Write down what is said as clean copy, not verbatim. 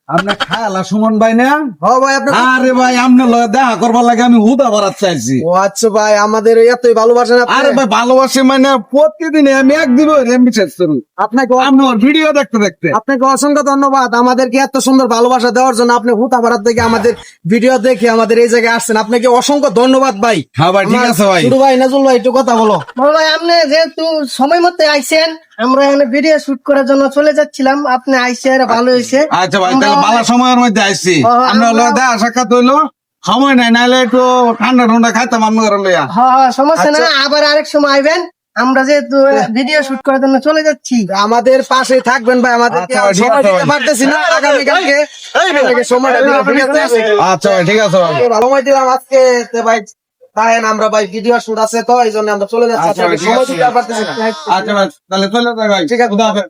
আপনার খালা সুমন ভাই না? হ ভাই আপনার আরে ভাই আপনার লগে দেখা করবার লাগে আমি হুদা বাড়াতে চাইছি। ও আচ্ছা ভাই আমাদের এতই ভালোবাসেন আপনি। আরে ভাই ভালোবাসি মানে প্রতিদিন আমি এক দিব বিশ্বাস করুন আপনাকে আপনার ভিডিও দেখতে দেখতে। আপনাকে অসংখ্য ধন্যবাদ আমাদেরকে এত সুন্দর ভালোবাসা দেওয়ার জন্য। আপনি হুতাপাড়া থেকে আমাদের ভিডিও দেখে আমাদের এই জায়গায় আসছেন, আপনাকে অসংখ্য ধন্যবাদ ভাই। হ্যাঁ ভাই ঠিক আছে ভাই। শুরু ভাই নাজুল ভাই একটু কথা বলো। বড় ভাই আপনি যেহেতু সময় মতো আইছেন, আমরা এখানে ভিডিও শুট করার জন্য চলে যাচ্ছিলাম, আপনি আইসেন ভালো হয়েছে। আচ্ছা ভাই আমরা- তাহলে ভালো সময়ের মধ্যে আসছি। হ্যাঁ, আপনার আমরা- লগে দেখা সাক্ষাৎ হইলো, সময় নাই নাহলে একটু ঠান্ডা ঠান্ডা খাইতাম আপনার লইয়া। হ্যাঁ সমস্যা আচ্ছা। না, আবার আরেক সময় আইবেন। আমরা যেহেতু ভিডিও শুট করার জন্য চলে যাচ্ছি। আমাদের পাশে থাকবেন ভাই, আমাদেরকে আচ্ছা ভাই, ঠিক সময় আছে দিতে ভাই। পারতেছি না, আগামীকালকে আপনাকে সময়টা দিলাম, ঠিক আছে? আচ্ছা ভাই ঠিক আছে ভাই। ভালো সময় দিলাম আজকে তে ভাই। তাই আমরা ভাই ভিডিও শুট আছে তো এই জন্য আমরা চলে যাচ্ছি, আচ্ছা ভাই, আপনাকে ঠিক সময় আছে। দিতে আর পারতেছি না। আচ্ছা ভাই তাহলে চলে যাই ভাই। ঠিক আছে। খুদা হাফেজ।